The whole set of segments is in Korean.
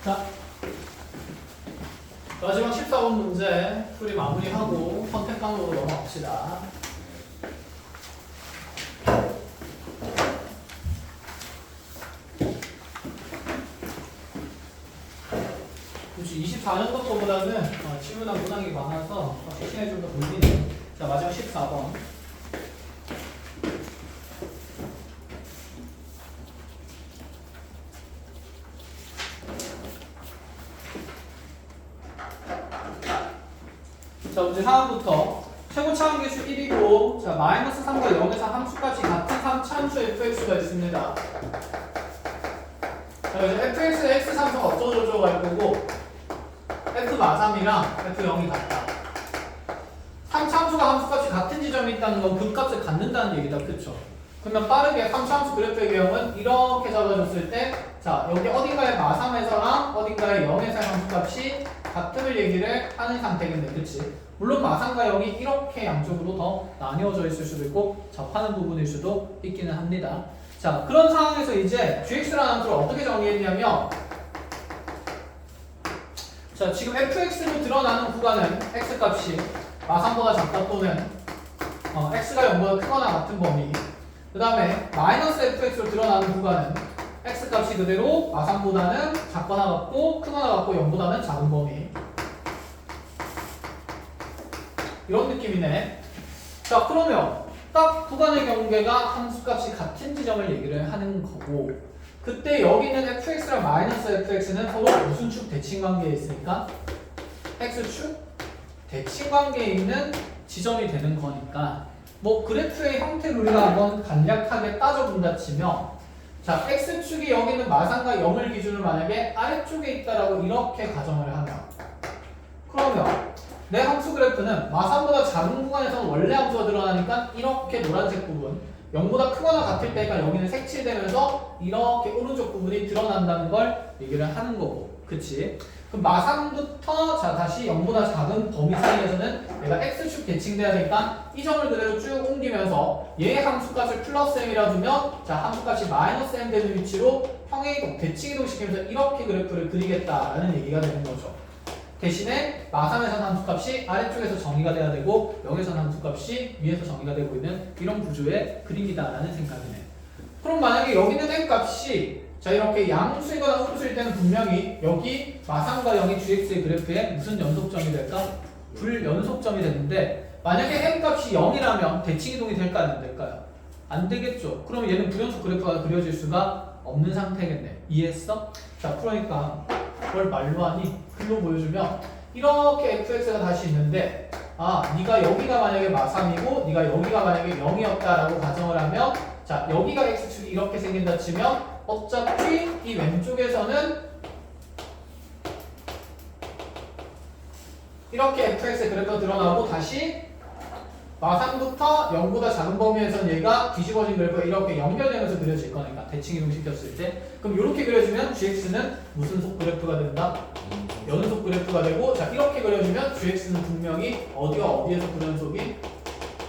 자, 마지막 14번 문제 풀이 마무리하고 선택강으로 넘어갑시다. 그렇지, 24년도 거보다는 질문한 문항이 많아서 시간이 좀 더 걸리네. 자, 마지막 14번. 자, 문제 하나부터 최고 차항계수 1이고, 자, 마이너스 3과 0에서 함수값이 같은 3차함수 fx가 있습니다. 자, 그래서 fx의 x 함수가 어쩌고저쩌고 할 거고, f 마삼이랑 f 0이 같다. 3차함수가 함수값이 같은 지점이 있다는 건 그 값을 갖는다는 얘기다, 그쵸? 그러면 빠르게 3차함수 그래프의 개형은 이렇게 잡아줬을 때, 자, 여기 어딘가에 마삼에서랑 어딘가에 0에서의 함수값이 같음을 얘기를 하는 상태겠네, 그치? 물론 마삼과 0이 이렇게 양쪽으로 더 나뉘어져 있을 수도 있고 접하는 부분일 수도 있기는 합니다. 자, 그런 상황에서 이제 gx라는 함수를 어떻게 정의했냐면, 자, 지금 fx로 드러나는 구간은 x값이 마삼보다 작다 또는 x가 0보다 크거나 같은 범위, 그 다음에 마이너스 fx로 드러나는 구간은 x값이 그대로 마삼보다는 작거나 같고 크거나 같고 0보다는 작은 범위, 이런 느낌이네. 자, 그러면 딱 구간의 경계가 함수값이 같은 지점을 얘기를 하는 거고, 그때 여기는 fx랑 마이너스 fx는 서로 무슨 축 대칭 관계에 있으니까 x축 대칭 관계에 있는 지점이 되는 거니까, 뭐 그래프의 형태를 우리가 한번 간략하게 따져본다 치면, 자, x축이 여기는 마삼과 0을 기준으로 만약에 아래쪽에 있다라고 이렇게 가정을 하면, 그러면 내 함수 그래프는 마삼보다 작은 구간에서는 원래 함수가 드러나니까 이렇게 노란색 부분, 0보다 크거나 같을 때가 여기는 색칠되면서 이렇게 오른쪽 부분이 드러난다는 걸 얘기를 하는 거고, 그치? 그럼 마삼부터 자 다시 0보다 작은 범위 사이에서는 내가 x축 대칭돼야 되니까 이 점을 그대로 쭉 옮기면서 얘 함수값을 플러스 m이라 두면, 자, 함수값이 마이너스 m 되는 위치로 평행이동, 대칭이동 시키면서 이렇게 그래프를 그리겠다라는 얘기가 되는 거죠. 대신에 마삼에서는 함수값이 아래쪽에서 정의가 돼야 되고 0에서는 함수값이 위에서 정의가 되고 있는 이런 구조의 그림이다라는 생각이네. 그럼 만약에 여기는 m값이 자 이렇게 양수이거나 음수일 때는 분명히 여기 마삼과 0이 gx의 그래프에 무슨 연속점이 될까? 불연속점이 되는데, 만약에 m값이 0이라면 대칭이동이 될까요? 안 될까요? 안 되겠죠. 그러면 얘는 불연속 그래프가 그려질 수가 없는 상태겠네. 이해했어? 자, 그러니까 그걸 말로 하니 글로 보여주면 이렇게 fx가 다시 있는데, 아, 네가 여기가 만약에 마삼이고 네가 여기가 만약에 0이었다라고 가정을 하면, 자, 여기가 x축이 이렇게 생긴다 치면 어차피 이 왼쪽에서는 이렇게 fx의 그래프가 드러나고 다시 마삼부터 0보다 작은 범위에서는 얘가 뒤집어진 그래프가 이렇게 연결되면서 그려질 거니까 대칭이동 시켰을 때, 그럼 이렇게 그려주면 gx는 무슨 속 그래프가 된다? 연속 그래프가 되고, 자, 이렇게 그려주면 gx는 분명히 어디와 어디에서 불연속이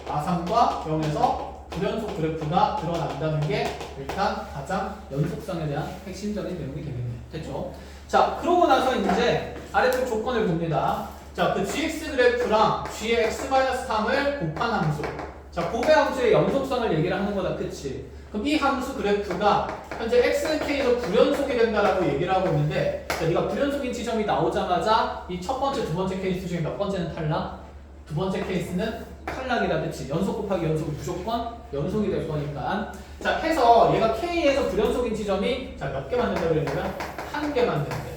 마삼과 0에서 불연속 그래프가 드러난다는 게 일단 가장 연속성에 대한 핵심적인 내용이 되겠네. 됐죠? 자, 그러고 나서 이제 아래쪽 조건을 봅니다. 자, 그 gx 그래프랑 g의 x-3을 곱한 함수. 자, 곱의 함수의 연속성을 얘기를 하는 거다. 그치? 그럼 이 함수 그래프가 현재 x는 k에서 불연속이 된다라고 얘기를 하고 있는데, 자, 네가 불연속인 지점이 나오자마자 이 첫 번째, 두 번째 케이스 중에 몇 번째는 탈락? 두 번째 케이스는 탈락이다. 그치? 연속 곱하기 연속은 무조건 연속이 될 거니까. 자, 해서 얘가 k에서 불연속인 지점이 자, 몇 개 만든다 그랬냐면 한 개 만든대.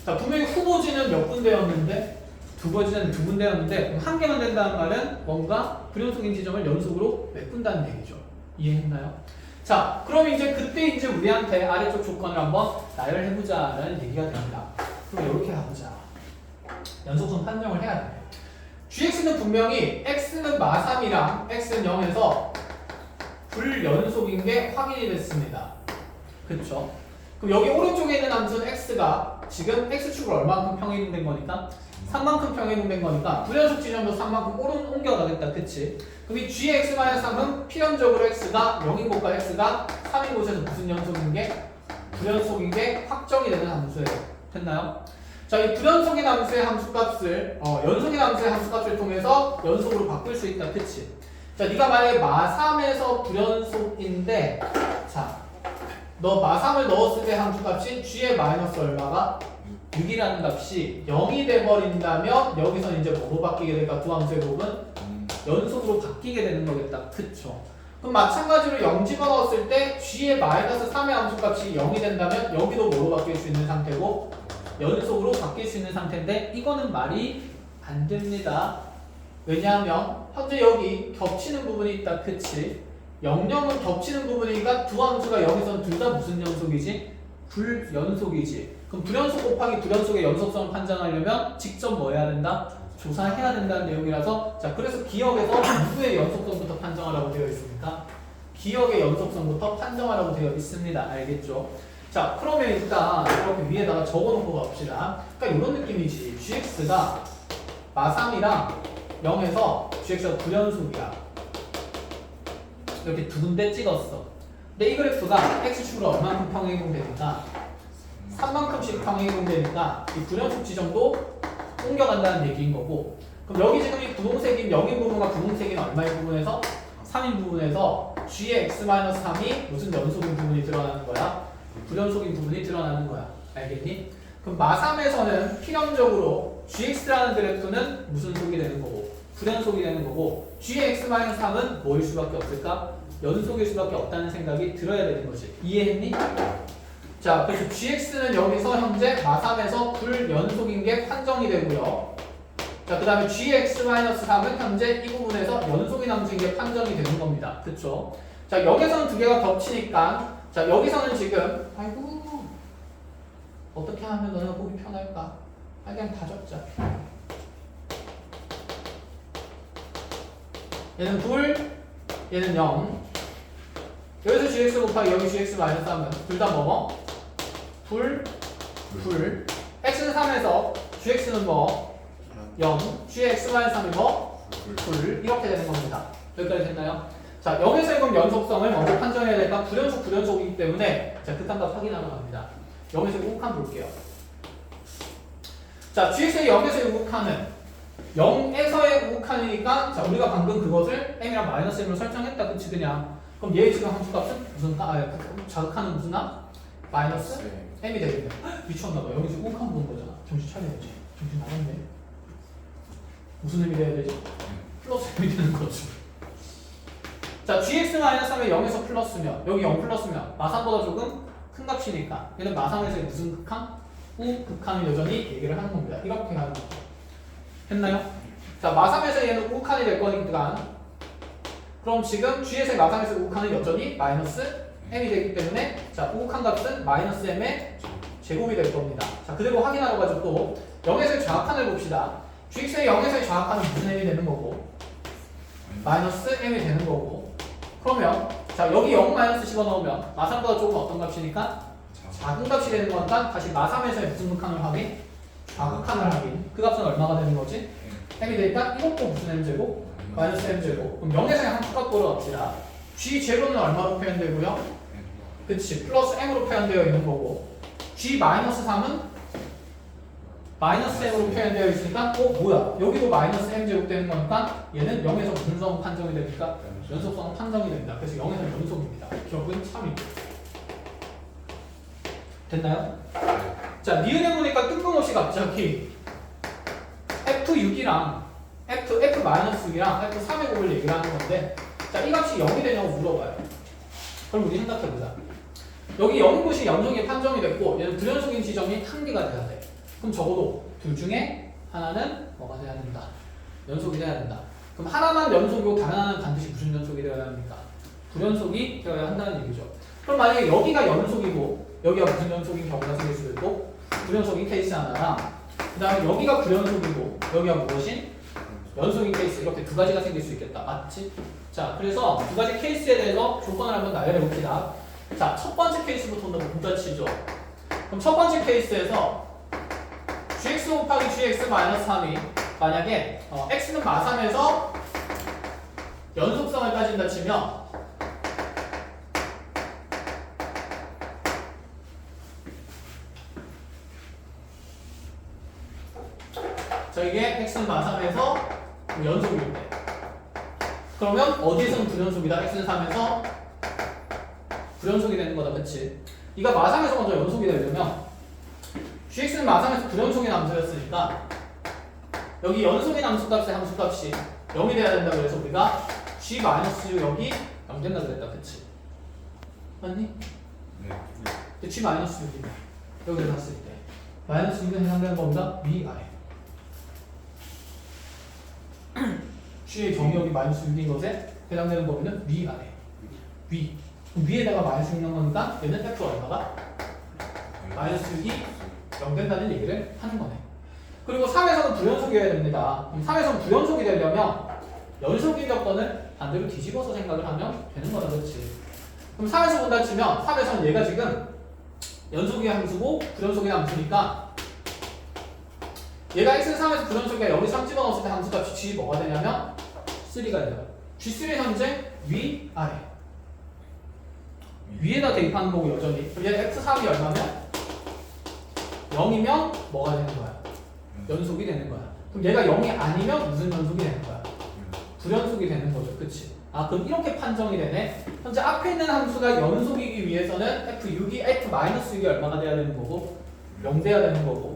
자, 분명히 후보지는 몇 군데였는데 두 번째는 두 군데였는데 한 개만 된다는 말은 뭔가 불연속인 지점을 연속으로 메꾼다는 얘기죠. 이해했나요? 자, 그럼 이제 그때 이제 우리한테 아래쪽 조건을 한번 나열해보자라는 얘기가 됩니다. 그럼 이렇게 가보자. 연속성 판정을 해야 돼. gx는 분명히 x는 마삼이랑 x는 0에서 불연속인 게 확인이 됐습니다. 그쵸? 그럼 여기 오른쪽에 있는 함수는 x가 지금 x축을 얼마만큼 평행이동된 거니까 3만큼 평행이동된 거니까 불연속 지점도 3만큼 옮겨가겠다. 그치? 그럼 이 gx-3은 필연적으로 x가 0인 곳과 x가 3인 곳에서 무슨 연속인 게 불연속인 게 확정이 되는 함수예요. 됐나요? 자, 이 불연속인 함수의 함수값을 연속인 함수의 함수값을 통해서 연속으로 바꿀 수 있다. 그치? 자, 네가 만약에 마3에서 불연속인데 자, 너 마3을 넣었을 때 함수값이 g의 마이너스 얼마가 6이라는 값이 0이 돼버린다면 여기서 이제 뭐로 바뀌게 될까? 두 함수의 곱은 연속으로 바뀌게 되는 거겠다. 그쵸? 그럼 마찬가지로 0 집어넣었을 때 g의 마이너스 3의 함수값이 0이 된다면 여기도 뭐로 바뀔 수 있는 상태고 연속으로 바뀔 수 있는 상태인데 이거는 말이 안 됩니다. 왜냐하면 현재 여기 겹치는 부분이 있다. 그치? 0,0은 겹치는 부분이니까 두 함수가 여기서는 둘 다 무슨 연속이지? 불연속이지. 그럼 불연속 곱하기 불연속의 연속성을 판단하려면 직접 뭐 해야 된다? 조사해야 된다는 내용이라서 자, 그래서 기억에서 누구의 연속성부터 판정하라고 되어 있습니까? 기억의 연속성부터 판정하라고 되어 있습니다. 알겠죠? 자, 그러면 일단 이렇게 위에다가 적어놓고 갑시다. 그러니까 이런 느낌이지. gx가 마3이랑 0에서 gx가 불연속이야. 이렇게 두 군데 찍었어. 근데 이 그래프가 x축으로 얼마만큼 평행이동되니까 3만큼씩 평행이동되니까 이 불연속 지점도 옮겨간다는 얘기인 거고 그럼 여기 지금 이 분홍색인 0인 부분과 분홍색인 얼마인 부분에서 3인 부분에서 g의 x-3이 무슨 연속인 부분이 드러나는 거야? 불연속인 부분이 드러나는 거야. 알겠니? 그럼 마3에서는 필연적으로 gx라는 그래프는 무슨 속이 되는 거고 불연속이 되는 거고 g의 x-3은 뭐일 수밖에 없을까? 연속일 수밖에 없다는 생각이 들어야 되는 거지. 이해했니? 자, 그래서 gx는 여기서 현재 마3에서 불연속인 게 판정이 되고요. 자, 그 다음에 gx-3은 현재 이 부분에서 연속인 함수인 게 판정이 되는 겁니다. 그쵸? 자, 여기서는 두 개가 겹치니까 자, 여기서는 지금 아이고 어떻게 하면 너네가 보기 편할까? 그냥 다 적자. 얘는 불, 얘는 0. 여기서 gx 곱하기 여기 gx-3은 둘 다 뭐뭐? 불, x는 3에서 gx는 뭐? 0, gx-3이 뭐? 불. 이렇게 되는 겁니다. 여기까지 됐나요? 자, 0에서의 그럼 연속성을 먼저 판정해야 될까? 불연속이기 때문에 자, 극한값 확인하러 갑니다. 0에서의 우극한 볼게요. 자, gx의 0에서의 우극한은 0에서의 우극한이니까 자, 우리가 방금 그것을 m이랑 마이너스 m으로 설정했다. 그치? 그냥 그럼 얘의 지금 함수값은 무슨 자극하는 무슨 나? 마이너스 m이 되겠네. 미쳤나봐. 여기 지금 우극한 보는 거잖아. 정신 차려야지. 정신 나갔네. 무슨 의미 돼야 되지? 플러스 m이 되는 거지. 자, gx-3의 0에서 플러스면 여기 0 플러스면 마3보다 조금 큰 값이니까 얘는 마3에서의 무슨 극한? 우극한을 여전히 얘기를 하는 겁니다. 이렇게 가는 거죠. 했나요? 자, 마3에서 얘는 우극한이 될 거니까 그럼 지금 g에서의 마3에서 우극한은 여전히 마이너스 m이 되기 때문에 자, 우극한 값은 마이너스 m의 제곱이 될 겁니다. 자, 그대로 확인하러 가지고 또 0에서의 좌극한을 봅시다. gx의 0에서의 좌극한은 무슨 m이 되는 거고 마이너스 m이 되는 거고 그러면 자, 여기 0 마이너스 집어넣으면 마3보다 조금 어떤 값이니까 작은 값이 되는 거니까 다시 마3에서의 무슨 극한을 확인? 좌극한을 확인. 그 값은 얼마가 되는 거지? m이 되니까 이것도 무슨 m제곱? 마이너스 m제곱. 그럼 0에서의 함수값 보러 갑시다. g제로는 얼마로 표현되고요? 그치, 플러스 m으로 표현되어 있는 거고 g-3은 마이너스 m으로 표현되어 있으니까 뭐야? 여기도 마이너스 m제곱 되는 거니까 얘는 0에서 무슨 성 판정이 됩니까? 연속성 판정이 됩니다. 그래서 0에서 연속입니다. 결국은 3입니다. 됐나요? 자, 니은에 보니까 뜬금없이 갑자기 F6이랑 F-6이랑 F3의 곱을 얘기를 하는 건데 자, 이 값이 0이 되냐고 물어봐요. 그럼 우리 생각해보자. 여기 0인 곳이 연속이 판정이 됐고 얘는 불연속인 지점이 한 개가 돼야 돼. 그럼 적어도 둘 중에 하나는 뭐가 돼야 된다? 연속이 돼야 된다. 그럼 하나만 연속이고 다른 하나는 반드시 무슨 연속이 되어야 합니까? 불연속이 되어야 한다는 얘기죠. 그럼 만약에 여기가 연속이고 여기가 무슨 연속인 경우가 생길 수도 있고 불연속인 케이스 하나랑 그 다음에 여기가 불연속이고 여기가 무엇인? 연속인 케이스 이렇게 두 가지가 생길 수 있겠다. 맞지? 자, 그래서 두 가지 케이스에 대해서 조건을 한번 나열해 봅시다. 자, 첫 번째 케이스부터 한번 문자 치죠. 그럼 첫 번째 케이스에서 gx 곱하기 gx-3이 만약에 x는 마3에서 연속성을 따진다 치면 자 이게 x는 마3에서 연속일 때. 그러면 어디서는 불연속이다. x는 3에서 불연속이 되는 거다. 그치? 이가 마3에서 먼저 연속이 되려면 gx는 마3에서 불연속인 함수였으니까 여기 연속인 함수값의 함수값이 0이 돼야 된다고 해서 우리가 g-6 여기 0 된다고 그랬다. 그치? 맞니? 네. g-6이면 여기를 놨을 때 마이너스 6은 해당되는 겁니다. 위아래. g의 정의역이 마이너스 6인 것에 해당되는 범위는 위아래. 위. 그럼 위에다가 마이너스 6 넣은 거니까 얘는 f 얼마가? 마이너스 6이 0 된다는 얘기를 하는 거네. 그리고 3에서는 불연속이어야 됩니다. 그럼 3에서는 불연속이 되려면 연속인 조건을 반대로 뒤집어서 생각을 하면 되는 거다. 그렇지? 그럼 3에서 본다 치면 3에서는 얘가 지금 연속의 함수고 불연속의 함수니까 얘가 x는 3에서 불연속이야. 여기 3 집어넣었을 때 함수값이 g 뭐가 되냐면 3가 돼요. g3 현재 위, 아래. 위에다 대입하는 거고 여전히. 그럼 얘 x3이 얼마면? 0이면 뭐가 되는 거야? 연속이 되는 거야. 그럼 얘가 0이 아니면 무슨 연속이 되는 거야? 불연속이 되는 거죠. 그치? 아 그럼 이렇게 판정이 되네. 현재 앞에 있는 함수가 연속이기 위해서는 f6이 f-6이 얼마가 돼야 되는 거고 0 돼야 되는 거고.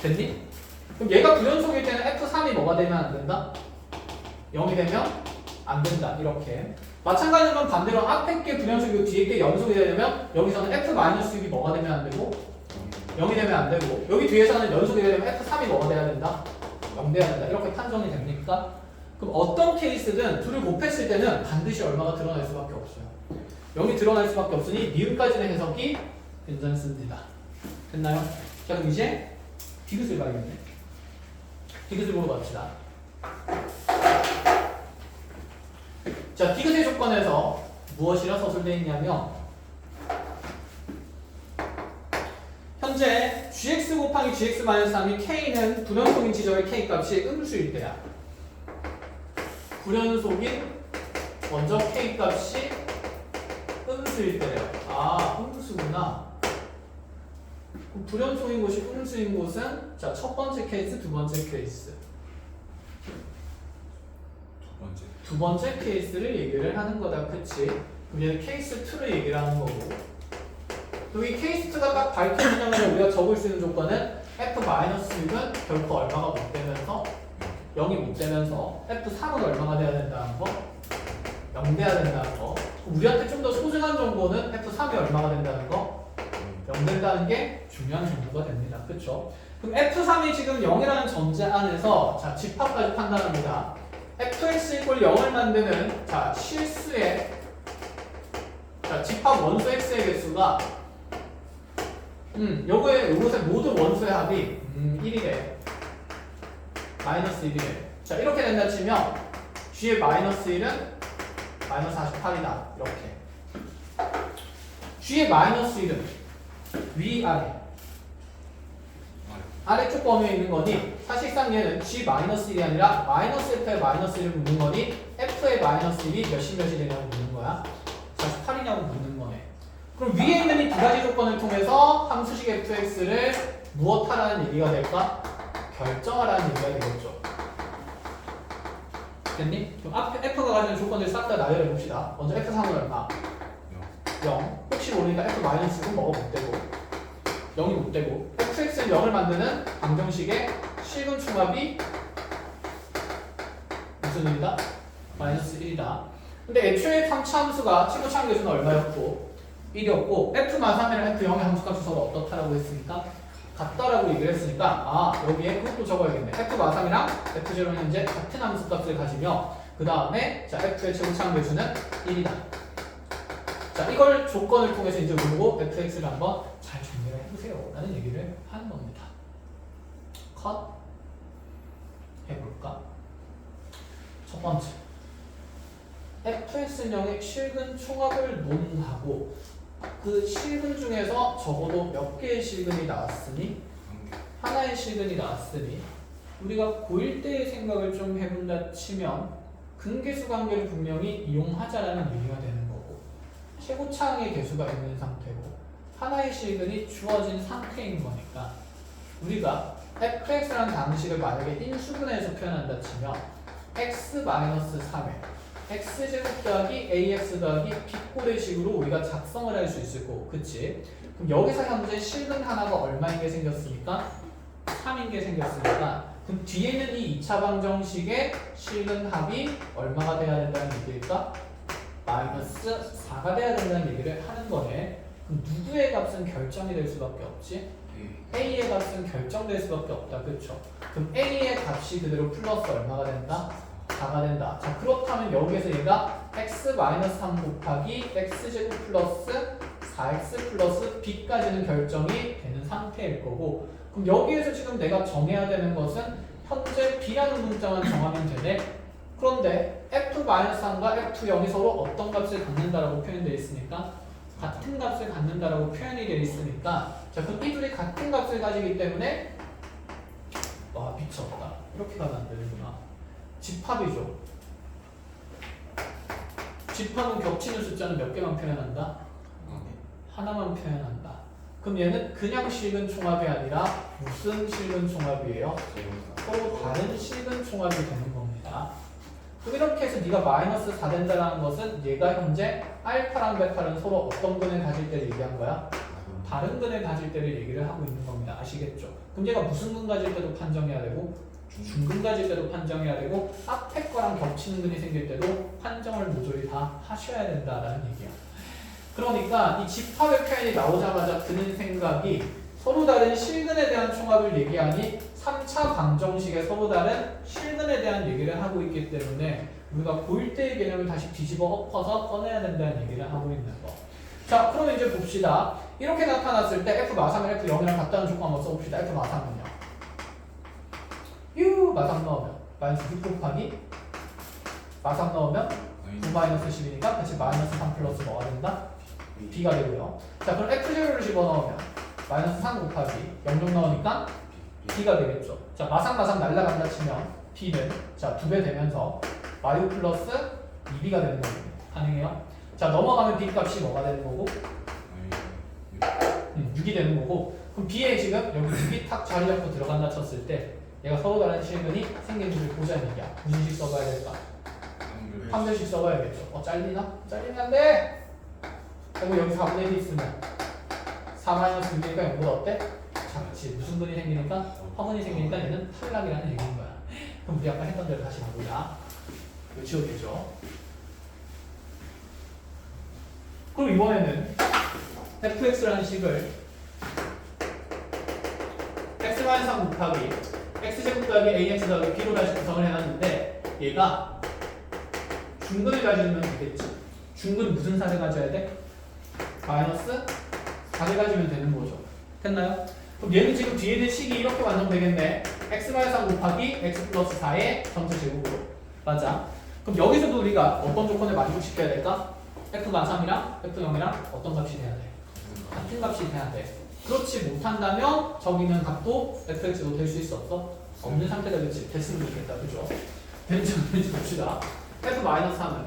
됐니? 그럼 얘가 불연속일 때는 f3이 뭐가 되면 안 된다? 0이 되면 안 된다. 이렇게. 마찬가지로 반대로 앞에 게 불연속이고 뒤에 게 연속이 되려면 여기서는 f-6이 뭐가 되면 안 되고 0이 되면 안 되고 여기 뒤에서는 연속이 되려면 f3이 뭐가 돼야 된다? 0 돼야 된다. 이렇게 판정이 됩니까? 그럼 어떤 케이스든 둘을 곱했을 때는 반드시 얼마가 드러날 수밖에 없어요. 0이 드러날 수밖에 없으니 니은까지는 해석이 괜찮습니다. 됐나요? 자 그럼 이제 디귿을 봐야겠네. 디귿을 보러 갑시다. 자 디귿의 조건에서 무엇이라 서술되어 있냐면 현재 gx 곱하기 gx-3이 k는 불연속인 지점의 k 값이 음수일 때야. 불연속인 먼저 k 값이 음수일 때래요. 아 음수구나. 불연속인 곳이 음수인 곳은 자 첫 번째 케이스, 두 번째 케이스. 두 번째 케이스를 얘기를 하는 거다. 그치? 그럼 얘는 케이스 2를 얘기를 하는 거고 여기 케이스 2가 딱 밝혀지면 우리가 적을 수 있는 조건은 f-6은 결코 얼마가 못 되면서 0이 못 되면서 f3은 얼마가 돼야 된다는 거? 0 돼야 된다는 거. 우리한테 좀 더 소중한 정보는 f3이 얼마가 된다는 거? 0 된다는 게 중요한 정보가 됩니다. 그쵸? 그럼 f3이 지금 0이라는 전제 안에서 자 집합까지 판단합니다. fx = 0을 만드는 자 실수의 자 집합 원수 x의 개수가 요것의 모든 원수의 합이 1이래. 마이너스 1이래. 자 이렇게 된다 치면 g의 마이너스 1은 마이너스 48이다. 이렇게 g의 마이너스 1은 위아래 아래쪽 범위에 있는 거니 사실상 얘는 g-1이 아니라 마이너스 f의 마이너스 1을 묻는 거니 f의 마이너스 1이 몇이 되냐고 묻는 거야. 48이냐고 묻는 거네. 그럼 위에 있는 이 두 가지 조건을 통해서 함수식 fx를 무엇하라는 얘기가 될까? 결정하라는 얘기가 되겠죠. 됐니? 그럼 앞에 f가 가지는 조건을 싹 다 나열해 봅시다. 먼저 f3은 얼마? 0. 혹시 모르니까 f-6은 뭐가 못 되고 0이 못 되고 fx는 0을 만드는 방정식의 실근 충합이 무슨 일이다? 마이너스 1이다. 근데 애초에 3차 함수가 친구 차항 개수는 얼마였고 1이었고 f-3이랑 f0의 함수값이 서로 어떻다라고 했으니까 같다라고 얘기를 했으니까 아 여기에 그것도 적어야겠네. f-3이랑 f0는 현재 같은 함수값을 가지며 그 다음에 자 f의 최고 차항 개수는 1이다. 자 이걸 조건을 통해서 이제 모르고 fx를 한번 잘 정리를 해보세요 라는 얘기를 하는 겁니다. 컷 해볼까? 첫 번째 fx는영의 실근 총합을 논하고 그 실근 중에서 적어도 몇 개의 실근이 나왔으니 하나의 실근이 나왔으니 우리가 고1 때의 생각을 좀 해본다 치면 근계수 관계를 분명히 이용하자라는 얘기가 되는 거고 최고차항의 개수가 있는 상태고 하나의 실근이 주어진 상태인 거니까 우리가 fx라는 방식을 만약에 인수분해해서 표현한다 치면 x-3에 x제곱 더하기 ax 더하기 b꼴의식으로 우리가 작성을 할 수 있을 거고, 그치? 그럼 여기서 현재 실근 하나가 얼마인 게 생겼으니까? 3인 게 생겼으니까, 그럼 뒤에 있는 이 2차 방정식의 실근 합이 얼마가 돼야 된다는 얘기일까? 마이너스 4가 돼야 된다는 얘기를 하는 거네. 그럼 누구의 값은 결정이 될 수밖에 없지? A의 값은 결정될 수밖에 없다. 그쵸? 그럼 A의 값이 그대로 플러스 얼마가 된다? 4가 된다. 자, 그렇다면 여기에서 얘가 x-3 곱하기 x제곱 플러스 4x 플러스 b까지는 결정이 되는 상태일 거고, 그럼 여기에서 지금 내가 정해야 되는 것은 현재 b라는 문자만 정하면 되네. 그런데 f-3과 f0이 서로 어떤 값을 갖는다라고 표현되어 있으니까 같은 값을 갖는다라고 표현이 되어 있으니까, 자, 그럼 이 둘이 같은 값을 가지기 때문에 와 미쳤다. 이렇게 가면 안 되는구나. 집합이죠. 집합은 겹치는 숫자는 몇 개만 표현한다? 하나만 표현한다. 그럼 얘는 그냥 실근 총합이 아니라 무슨 실근 총합이에요? 서로 다른 실근 총합이 되는 겁니다. 그럼 이렇게 해서 네가 마이너스 4 된다는 것은 얘가 현재 알파랑 베타는 서로 어떤 근을 가질 때를 얘기한 거야? 다른 근을 가질 때를 얘기를 하고 있는 겁니다. 아시겠죠? 그럼 얘가 무슨 근 가질 때도 판정해야 되고 중근 가질 때도 판정해야 되고 앞에 거랑 겹치는 근이 생길 때도 판정을 모조리 다 하셔야 된다라는 얘기야. 그러니까 이 집합의 표현이 나오자마자 드는 생각이 서로 다른 실근에 대한 총합을 얘기하니 3차 방정식에 서로 다른 실근에 대한 얘기를 하고 있기 때문에 우리가 고일대의 개념을 다시 뒤집어 엎어서 꺼내야 된다는 얘기를 하고 있는 거. 자, 그럼 이제 봅시다. 이렇게 나타났을 때 f 마삼을 f0이랑 같다는 조건 한번 써봅시다. f 마삼은요. 마삼 넣으면 마이너스 6 곱하기 마삼 넣으면 9 마이너스 10이니까 같이 마이너스 3 플러스 뭐가 된다? b가 되고요. 자, 그럼 f0를 집어넣으면 마이너스 3 곱하기 0 넣으니까 b가 되겠죠. 자, 마삼 날라간다 치면 b는 자 2배 되면서 마유 플러스 2b가 되는 겁니다. 가능해요? 자, 넘어가면 b 값이 뭐가 되는 거고? 6이 되는 거고, 그럼 b에 지금 여기 6이 탁 자리 잡고 들어간다 쳤을 때 얘가 서로 다른 실근이 생긴지를 보자는 얘기야. 무슨 식 써봐야 될까? 판별식 써봐야겠죠. 잘리나? 잘리면 안 돼! 그리고 여기 4분의 1이 있으면 4-6이니까 0보다 어때? 작지. 무슨 근이 생기니까? 화분이 생기니까 얘는 탈락이라는 얘기인 거야. 그럼 우리 아까 했던 대로 다시 가보자. 이거 지워되죠? 그럼 이번에는 fx라는 식을 x-3 곱하기 x제곱 더하기 ax 더하기 b로 다시 구성을 해놨는데 얘가 중근을 가지면 되겠지. 중근 무슨 사를 가져야 돼? 마이너스 4를 가지면 되는 거죠. 됐나요? 그럼 얘는 지금 뒤에 있는 식이 이렇게 완성되겠네. x-3 곱하기 x 플러스 4의 전체 제곱으로. 맞아. 그럼 여기서도 우리가 어떤 조건을 만족시켜야 될까? f-3이랑 f0이랑 어떤 값이 돼야 돼? 같은 값이 돼야 돼. 그렇지 못한다면 저기 있는 값도 fx도 될 수 있어 없어? 없는 상태가 됐지. 됐으면 좋겠다. 그죠? 되는지 안 되는지 봅시다. f-3은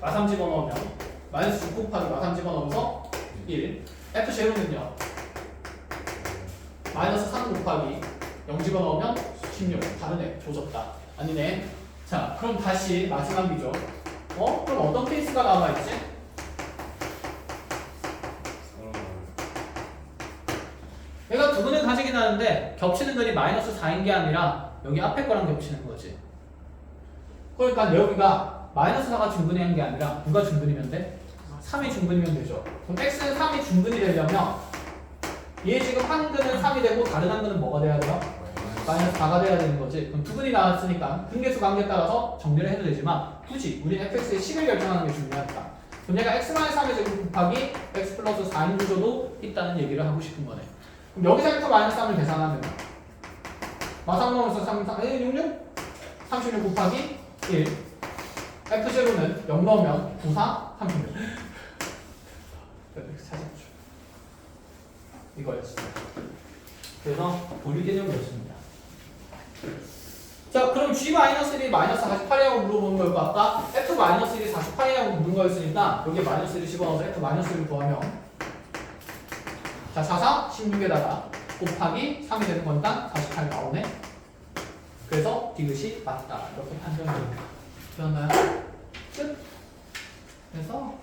마삼 집어넣으면 마이너스 6 곱하기 마삼 집어넣으면서 1. f0는요 마이너스 3 곱하기 0 집어넣으면 16. 다르네. 조졌다. 아니네. 자, 그럼 다시 마지막이죠. 그럼 어떤 케이스가 남아있지? 얘가 두 근을 가지긴 하는데 겹치는 근이 마이너스 4인 게 아니라 여기 앞에 거랑 겹치는 거지. 그러니까 여기가 마이너스 4가 중근이 게 아니라 누가 중근이면 돼? 3이 중근이면 되죠. 그럼 x는 3이 중근이 되려면 얘 지금 한 근은 3이 되고 다른 한 근은 뭐가 돼야 돼요? 마이너스 4가 돼야 되는 거지. 그럼 두 근이 나왔으니까 근계수 관계에 따라서 정리를 해도 되지만 굳이 우리 fx의 식을 결정하는 게 중요하다. 그럼 얘가 x-3의 제곱 곱하기 x 플러스 4인 구조도 있다는 얘기를 하고 싶은 거네. 그럼 여기서부터 마이너스 3을 계산하면 마삼 넣으면서 66? 36 곱하기 1 f0는 0 넣으면 94, 36 찾았죠. 이거였어요. 그래서 보류 개념이었습니다. 자, 그럼 g-1이 마이너스 48이라고 물어보는 거였고 아까 f-1이 48이라고 물은 거였으니까 여기에 마이너스 1을 집어넣어서 f-1을 구하면 자, 44, 16에다가 곱하기 3이 되는 건당 48 나오네. 그래서 디귿이 맞다. 이렇게 판정이 됩니다. 되었나요? 끝. 그래서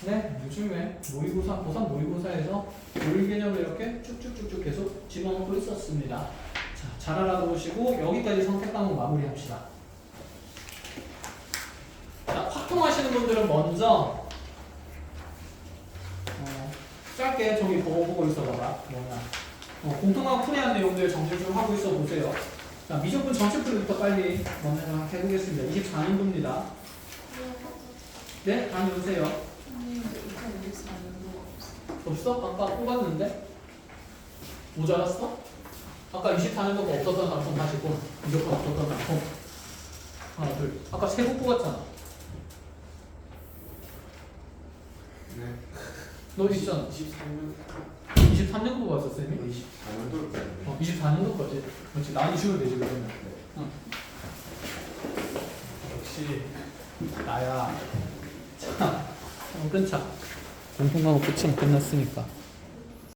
네, 요즘에 모의고사, 고3 모의고사에서 요일 개념을 이렇게 쭉쭉쭉쭉 계속 집어넣고 있었습니다. 자, 잘 알아두시고 여기까지 선택 과목 마무리합시다. 자, 확통하시는 분들은 먼저 짧게 저기 보고 있어봐라. 뭐냐. 공통과목 풀이한 내용들 정리 좀 하고 있어 보세요. 자, 미적분 전체 풀이부터 빨리 먼저 해보겠습니다. 24년도입니다. 네, 다음 오세요. 없어? 아까 뽑았는데? 모자랐어? 아까 24년도가 없었던 상품 하시고 무조건 없었던 상품 하나 둘 아까 세 번 뽑았잖아. 네. 너 있잖아. 23년 23년도 뽑았어 쌤이? 24년도를 빼네. 24년도 거지. 그렇지. 나이 주면 되지 그러면. 응. 역시 나야. 자, 끊자. 공통과목 끝은 끝났으니까.